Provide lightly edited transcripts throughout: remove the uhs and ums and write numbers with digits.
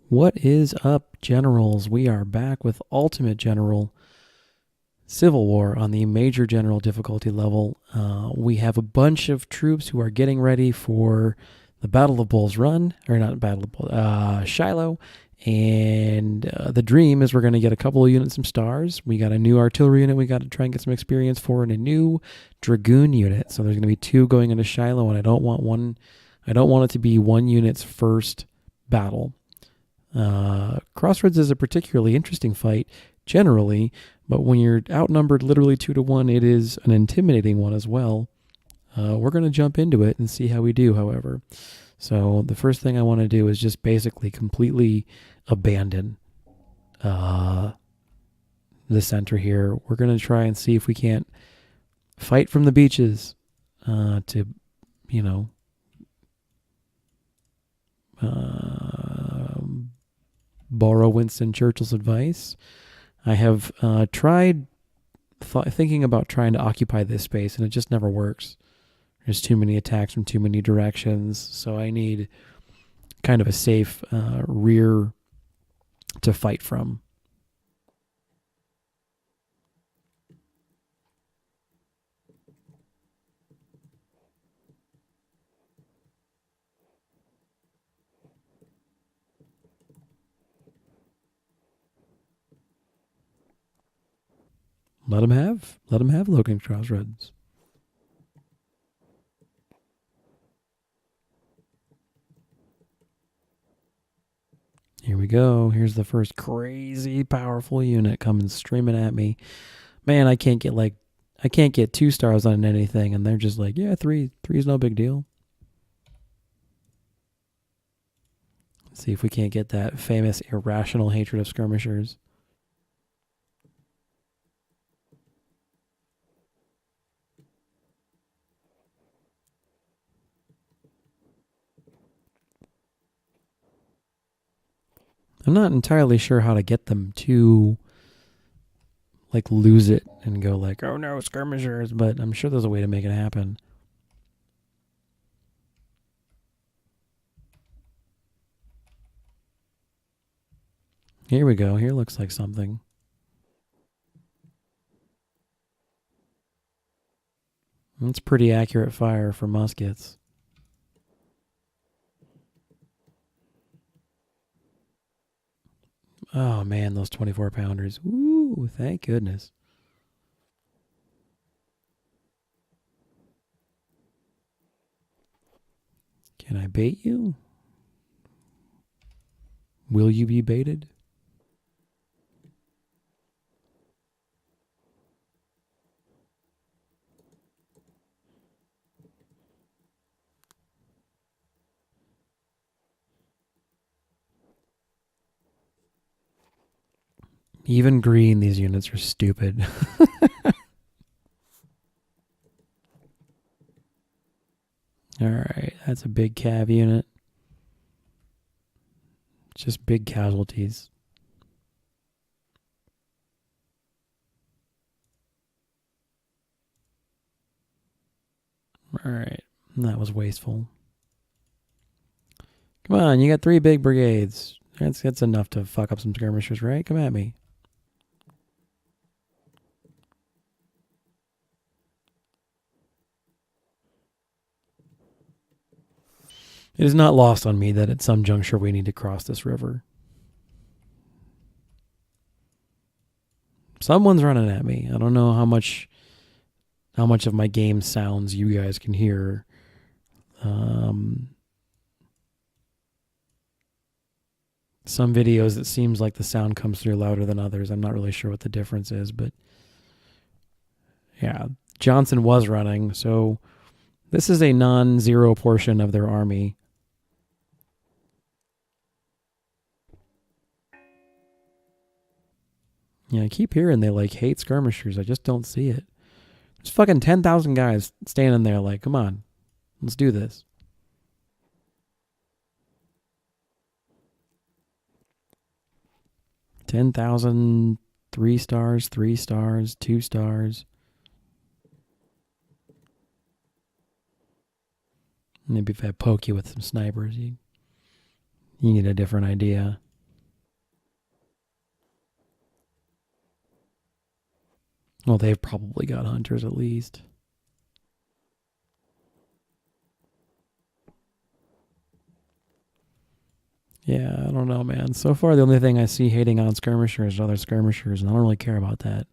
What is up, generals? We are back with Ultimate General Civil War on the Major General difficulty level. We have a bunch of troops who are getting ready for the Battle of Bull's Run, or not Battle of Bull, Shiloh. And the dream is we're going to get a couple of units, some stars. We got a new artillery unit we got to try and get some experience for, and a new dragoon unit. So there's going to be two going into Shiloh, and I don't want it to be one unit's first battle. Crossroads is a particularly interesting fight generally, but when you're outnumbered literally 2-1, it is an intimidating one as well. We're going to jump into it and see how we do, however. So the first thing I want to do is just basically completely abandon the center here. We're going to try and see if we can't fight from the beaches to, borrow Winston Churchill's advice. I have tried thinking about trying to occupy this space, and it just never works. There's too many attacks from too many directions, so I need kind of a safe rear to fight from. Let him have Logan Crossroads. Here we go. Here's the first crazy powerful unit coming streaming at me. Man, I can't get 2 stars on anything, and they're just like, yeah, three is no big deal. Let's see if we can't get that famous irrational hatred of skirmishers. I'm not entirely sure how to get them to lose it and go oh no, skirmishers, but I'm sure there's a way to make it happen. Here we go. Here looks like something. That's pretty accurate fire for muskets. Oh man, those 24 pounders. Ooh, thank goodness. Can I bait you? Will you be baited? Even green, these units are stupid. Alright, that's a big cav unit. Just big casualties. Alright, that was wasteful. Come on, you got 3 big brigades. That's enough to fuck up some skirmishers, right? Come at me. It is not lost on me that at some juncture we need to cross this river. Someone's running at me. I don't know how much of my game sounds you guys can hear. Some videos it seems like the sound comes through louder than others. I'm not really sure what the difference is, but yeah, Johnson was running, so this is a non-zero portion of their army. Yeah, I keep hearing they hate skirmishers. I just don't see it. There's fucking 10,000 guys standing there come on, let's do this. $10,000, 3 stars, 3 stars, 2 stars. Maybe if I poke you with some snipers, you get a different idea. Well, they've probably got hunters at least. Yeah, I don't know, man. So far, the only thing I see hating on skirmishers is other skirmishers, and I don't really care about that.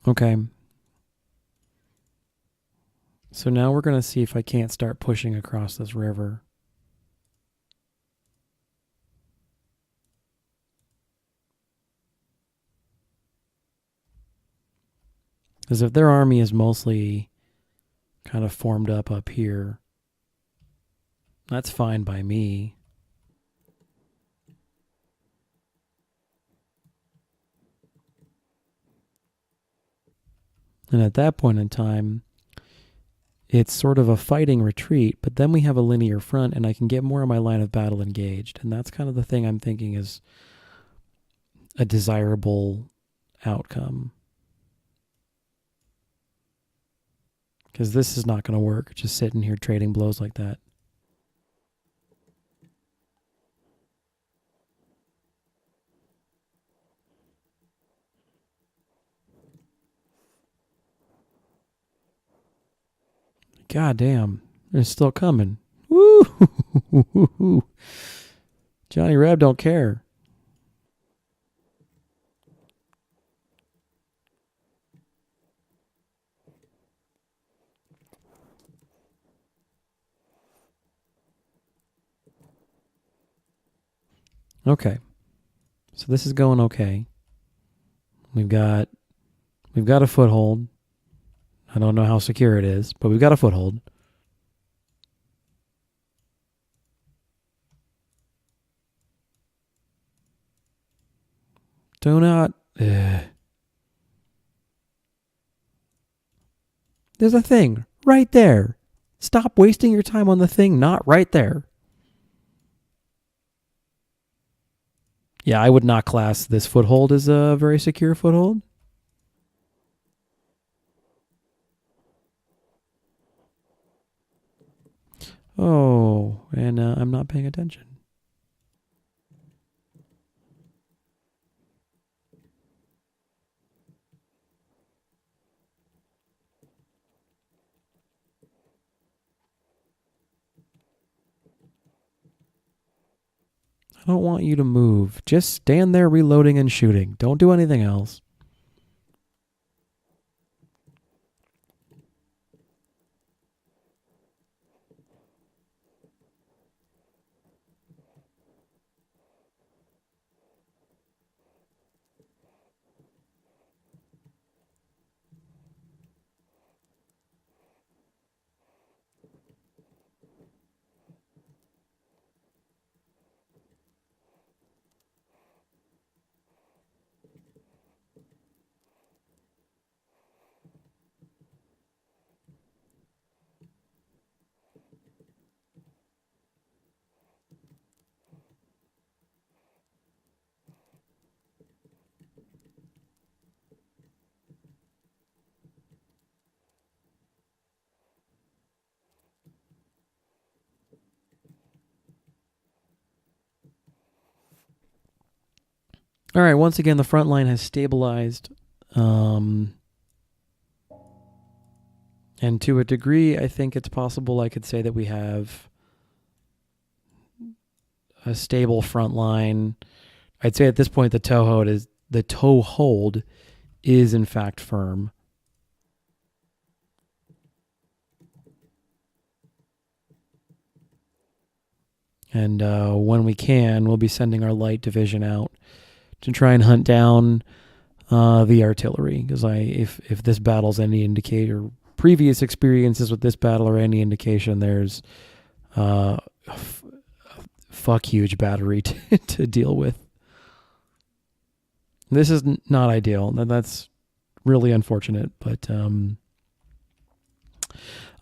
Okay. So now we're going to see if I can't start pushing across this river. Because if their army is mostly kind of formed up here, that's fine by me. And at that point in time, it's sort of a fighting retreat, but then we have a linear front and I can get more of my line of battle engaged. And that's kind of the thing I'm thinking is a desirable outcome. Because this is not going to work, just sitting here trading blows like that. God damn, they're still coming. Woo! Johnny Reb don't care. Okay, so this is going okay. We've got a foothold. I don't know how secure it is, but we've got a foothold. Do not. There's a thing right there. Stop wasting your time on the thing not right there. Yeah, I would not class this foothold as a very secure foothold. Oh, and I'm not paying attention. I don't want you to move. Just stand there reloading and shooting. Don't do anything else. All right, once again, the front line has stabilized. And to a degree, I think it's possible I could say that we have a stable front line. I'd say at this point the toe hold is in fact firm. And when we can, we'll be sending our light division out to try and hunt down the artillery, because if this battle's any indicator, previous experiences with this battle are any indication, there's fuck huge battery to deal with. This is not ideal. That's really unfortunate, but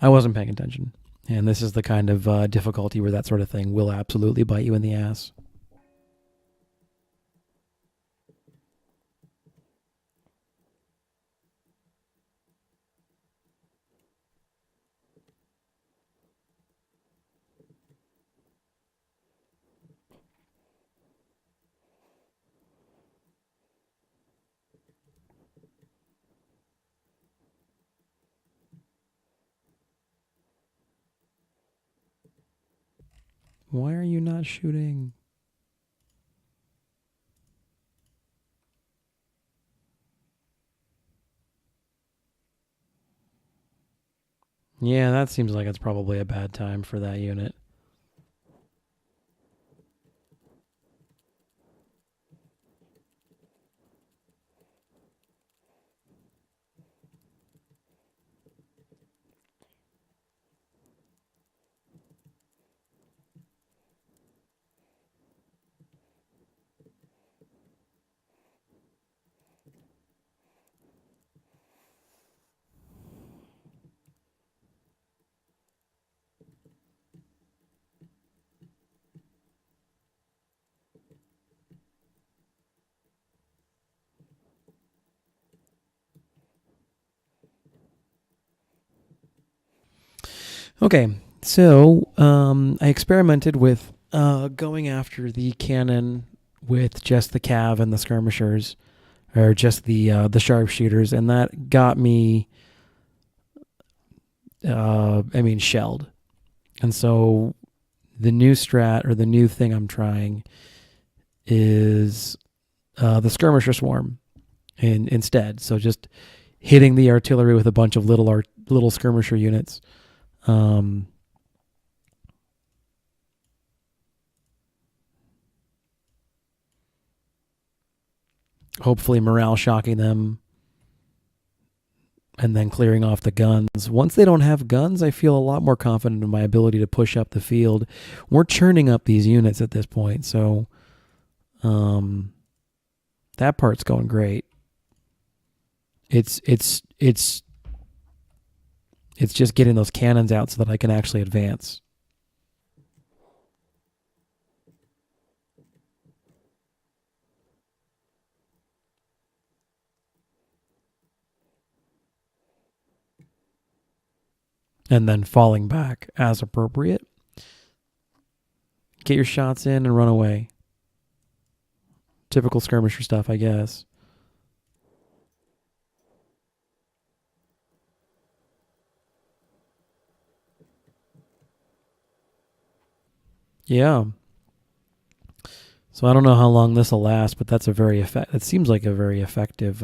I wasn't paying attention. And this is the kind of difficulty where that sort of thing will absolutely bite you in the ass. Why are you not shooting? Yeah, that seems like it's probably a bad time for that unit. Okay, so I experimented with going after the cannon with just the cav and the skirmishers, or just the sharpshooters, and that got me, shelled. And so the new strat, or the new thing I'm trying, is the skirmisher swarm instead. So just hitting the artillery with a bunch of little skirmisher units. Hopefully morale shocking them, and then clearing off the guns. Once they don't have guns, I feel a lot more confident in my ability to push up the field. We're churning up these units at this point, so that part's going great. It's just getting those cannons out so that I can actually advance. And then falling back as appropriate. Get your shots in and run away. Typical skirmisher stuff, I guess. Yeah. So I don't know how long this will last, but that's it seems like a very effective,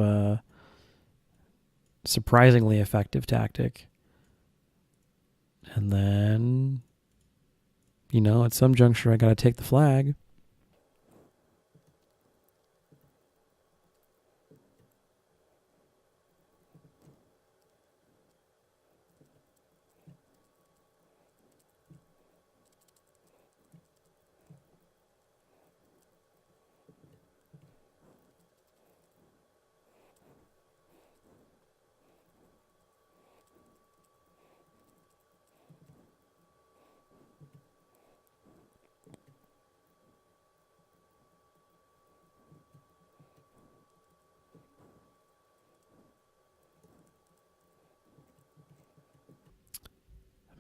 surprisingly effective tactic. And then, at some juncture, I got to take the flag.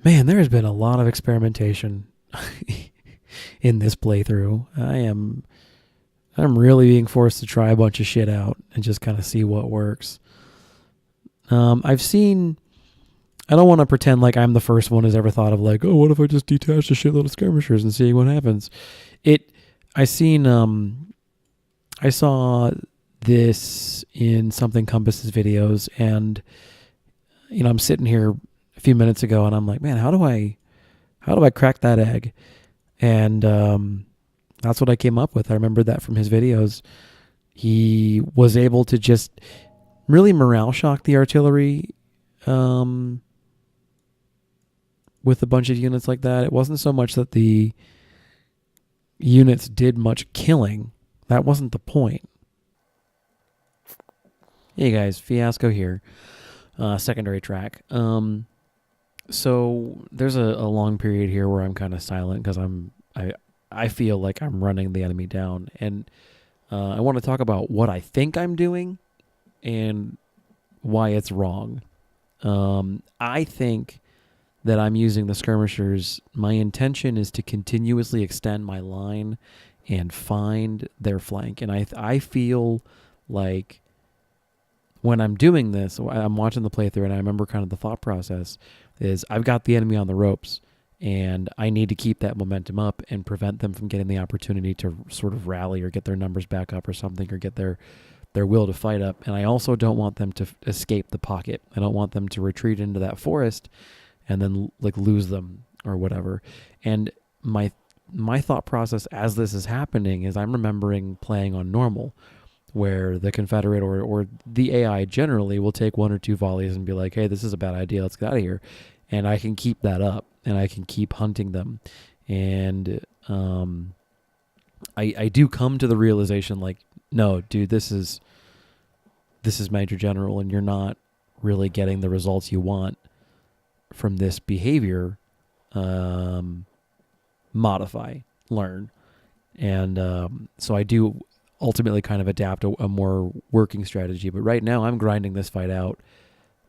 Man, there has been a lot of experimentation in this playthrough. I'm really being forced to try a bunch of shit out and just kind of see what works. I've seen. I don't want to pretend like I'm the first one who's ever thought of like, oh, what if I just detached a shitload of skirmishers and see what happens? I saw this in something Compass's videos, and I'm sitting here a few minutes ago, and I'm like, man, how do I crack that egg? And that's what I came up with. I remembered that from his videos. He was able to just really morale shock the artillery with a bunch of units like that. It wasn't so much that the units did much killing. That wasn't the point. Hey guys, Fiasco here. Secondary track. So there's a long period here where I'm kind of silent because I feel like I'm running the enemy down, and I want to talk about what I think I'm doing and why it's wrong. I think that I'm using the skirmishers. My intention is to continuously extend my line and find their flank, and I feel like when I'm doing this, I'm watching the playthrough, and I remember kind of the thought process is I've got the enemy on the ropes, and I need to keep that momentum up and prevent them from getting the opportunity to sort of rally or get their numbers back up or something, or get their will to fight up. And I also don't want them to escape the pocket. I don't want them to retreat into that forest and then like lose them or whatever. And my thought process as this is happening is I'm remembering playing on normal, where the Confederate or the AI generally will take one or two volleys and be like, hey, this is a bad idea, let's get out of here. And I can keep that up, and I can keep hunting them. And I do come to the realization, like, no, dude, this is Major General, and you're not really getting the results you want from this behavior. Modify, learn. And so I do ultimately kind of adapt a more working strategy. But right now I'm grinding this fight out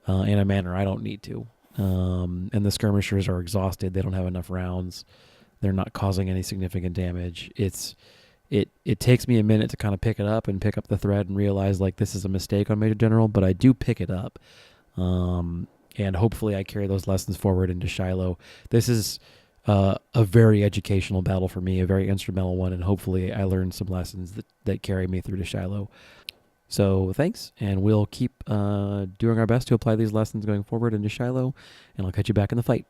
in a manner I don't need to. And the skirmishers are exhausted. They don't have enough rounds. They're not causing any significant damage. It takes me a minute to kind of pick it up and pick up the thread and realize like this is a mistake on Major General, but I do pick it up. And hopefully I carry those lessons forward into Shiloh. This is a very educational battle for me, a very instrumental one, and hopefully I learned some lessons that carry me through to Shiloh. So thanks, and we'll keep doing our best to apply these lessons going forward into Shiloh, and I'll catch you back in the fight.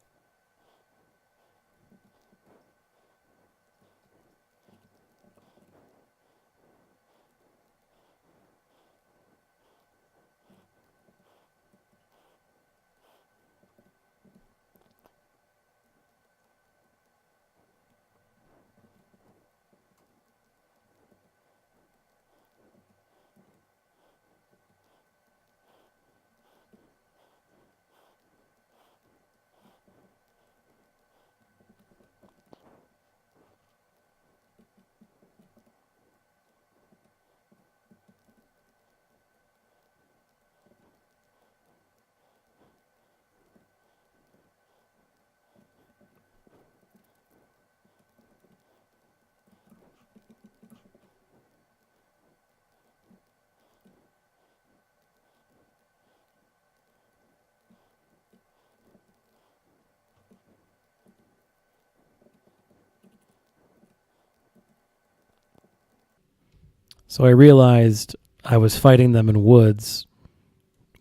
So I realized I was fighting them in woods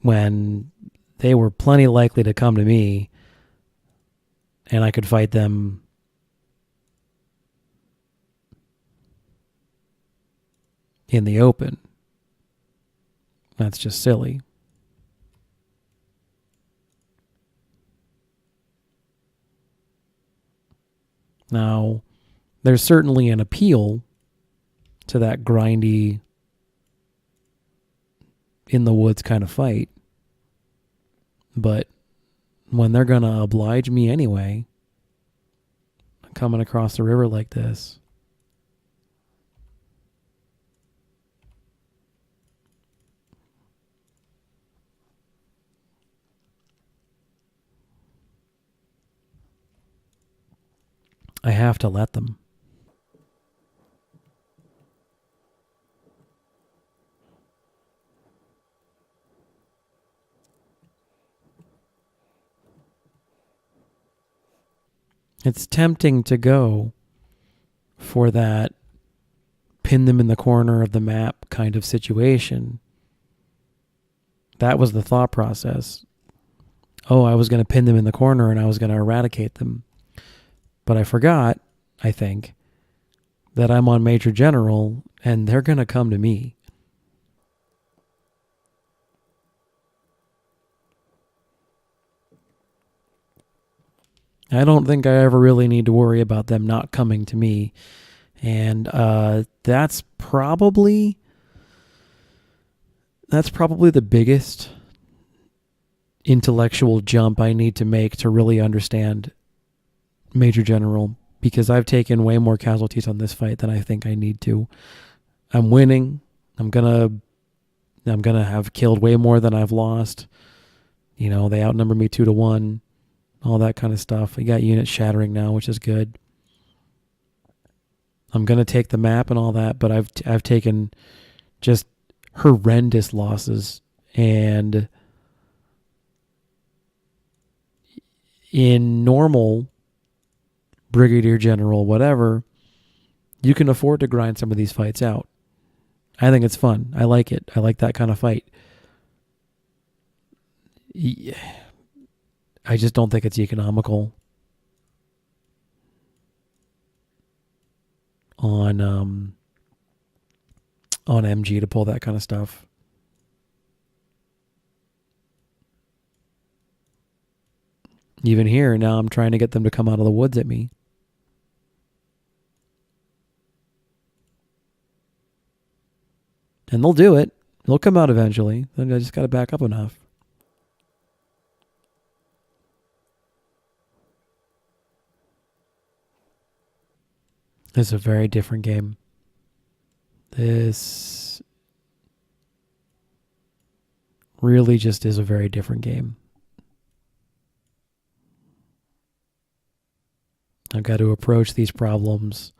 when they were plenty likely to come to me, and I could fight them in the open. That's just silly. Now, there's certainly an appeal to that grindy, in the woods kind of fight. But when they're going to oblige me anyway, coming across the river like this, I have to let them. It's tempting to go for that pin them in the corner of the map kind of situation. That was the thought process. Oh, I was going to pin them in the corner and I was going to eradicate them. But I forgot, I think, that I'm on Major General and they're going to come to me. I don't think I ever really need to worry about them not coming to me. And that's probably the biggest intellectual jump I need to make to really understand Major General, because I've taken way more casualties on this fight than I think I need to. I'm winning. I'm gonna have killed way more than I've lost. You know, they outnumber me 2-1, all that kind of stuff. I got units shattering now, which is good. I'm gonna take the map and all that, but I've taken just horrendous losses, and in normal brigadier general whatever, you can afford to grind some of these fights out. I think it's fun. I like it. I like that kind of fight. I just don't think it's economical on MG to pull that kind of stuff. Even here, now I'm trying to get them to come out of the woods at me. And they'll do it. They'll come out eventually. Then I just got to back up enough. This is a very different game. This really just is a very different game. I've got to approach these problems.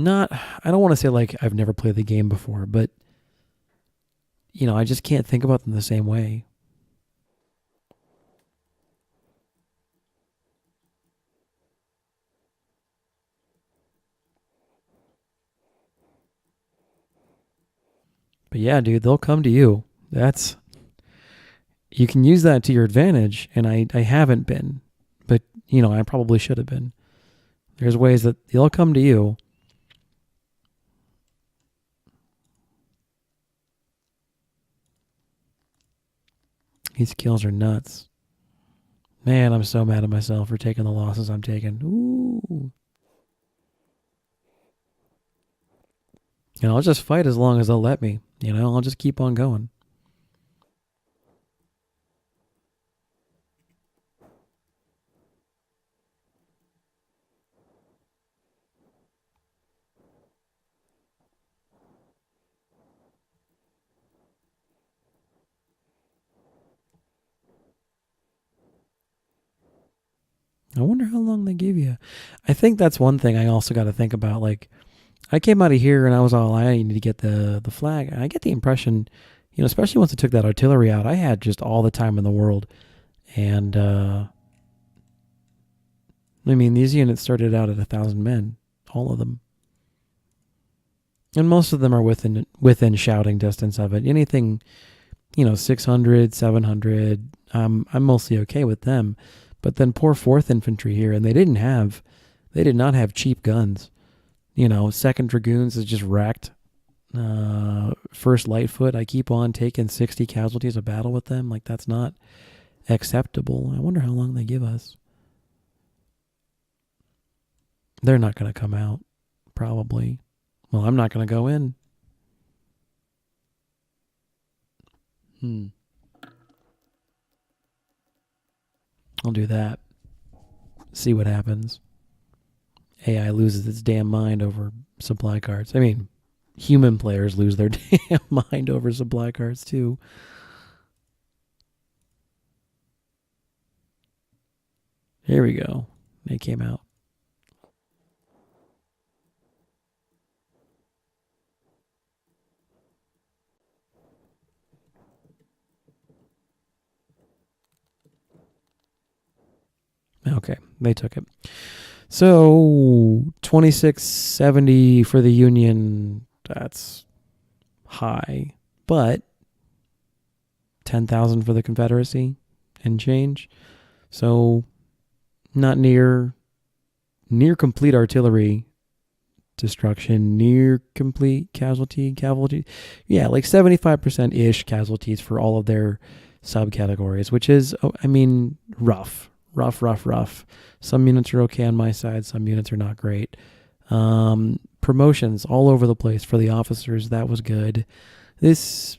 I don't want to say like I've never played the game before, but, you know, I just can't think about them the same way. But yeah, dude, they'll come to you. You can use that to your advantage, and I haven't been. But, you know, I probably should have been. There's ways that they'll come to you. These kills are nuts. Man, I'm so mad at myself for taking the losses I'm taking. Ooh. And I'll just fight as long as they'll let me. You know, I'll just keep on going. I wonder how long they give you. I think that's one thing I also got to think about. Like, I came out of here and I was all, I need to get the flag. I get the impression, you know, especially once I took that artillery out, I had just all the time in the world. And, I mean, these units started out at 1,000 men, all of them. And most of them are within shouting distance of it. Anything, you know, 600, 700, I'm mostly okay with them. But then poor 4th Infantry here, and they did not have cheap guns. You know, 2nd Dragoons is just wrecked. 1st Lightfoot, I keep on taking 60 casualties a battle with them. Like, that's not acceptable. I wonder how long they give us. They're not going to come out, probably. Well, I'm not going to go in. I'll do that. See what happens. AI loses its damn mind over supply carts. I mean, human players lose their damn mind over supply carts too. Here we go. They came out. Okay, they took it. So 2670 for the Union, that's high, but 10,000 for the Confederacy and change. So not near complete artillery destruction, near complete cavalry. Yeah, like 75%-ish casualties for all of their subcategories, which is, I mean, rough. rough. Some units are okay on my side. Some units are not great. Promotions all over the place for the officers. That was good. This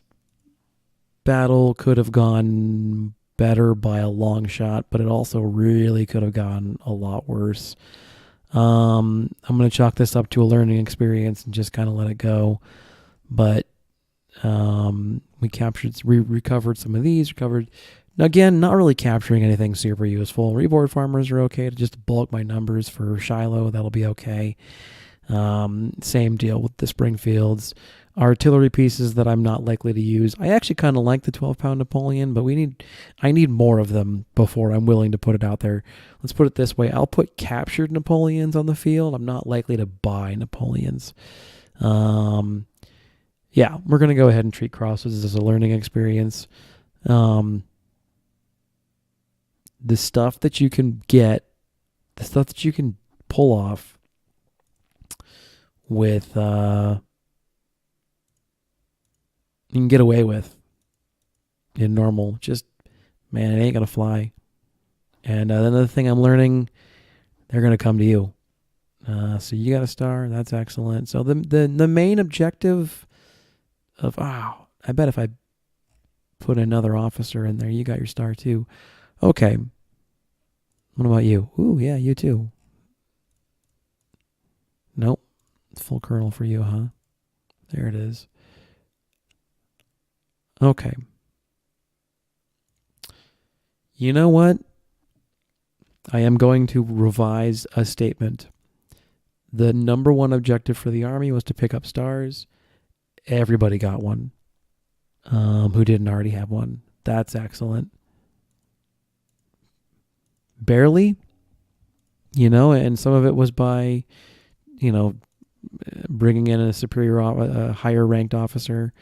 battle could have gone better by a long shot, but it also really could have gone a lot worse. I'm going to chalk this up to a learning experience and just kind of let it go. But we recovered some of these, again, not really capturing anything super useful. Reboard farmers are okay to just bulk my numbers for Shiloh. That'll be okay. Same deal with the Springfields. Artillery pieces that I'm not likely to use. I actually kind of like the 12-pound Napoleon, but I need more of them before I'm willing to put it out there. Let's put it this way. I'll put captured Napoleons on the field. I'm not likely to buy Napoleons. Yeah, we're going to go ahead and treat Crossroads as a learning experience. The stuff that you can get, the stuff that you can pull off with, you can get away with in normal. Just, man, it ain't going to fly. And another thing I'm learning, they're going to come to you. So you got a star. That's excellent. So the main objective of, I bet if I put another officer in there, you got your star too. Okay. What about you? Ooh, yeah, you too. Nope. Full colonel for you, huh? There it is. Okay. You know what? I am going to revise a statement. The number one objective for the Army was to pick up stars. Everybody got one. Who didn't already have one. That's excellent. Barely, and some of it was by, bringing in a higher ranked officer.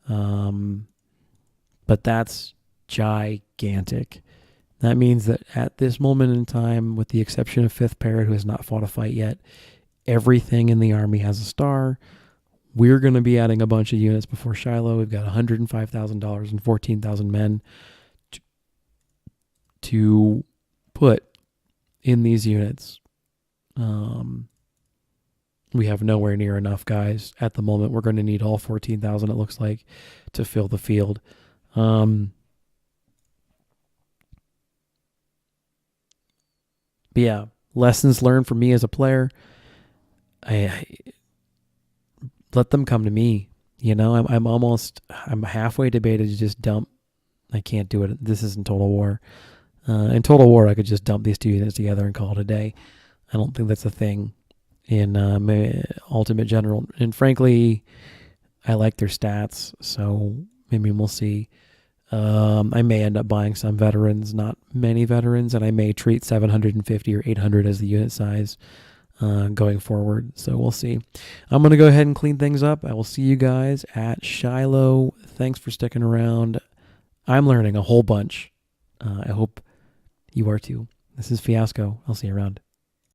But that's gigantic. That means that at this moment in time, with the exception of 5th Parrot, who has not fought a fight yet, everything in the Army has a star. We're going to be adding a bunch of units before Shiloh. We've got $105,000 and 14,000 men to put in these units. We have nowhere near enough guys at the moment. We're going to need all 14,000, it looks like, to fill the field. But yeah, lessons learned for me as a player. I let them come to me. I'm halfway debated to just dump. I can't do it. This isn't Total War. In Total War, I could just dump these two units together and call it a day. I don't think that's a thing in Ultimate General. And frankly, I like their stats, so maybe we'll see. I may end up buying some veterans, not many veterans, and I may treat 750 or 800 as the unit size going forward. So we'll see. I'm going to go ahead and clean things up. I will see you guys at Shiloh. Thanks for sticking around. I'm learning a whole bunch. I hope you are too. This is Fiasco. I'll see you around.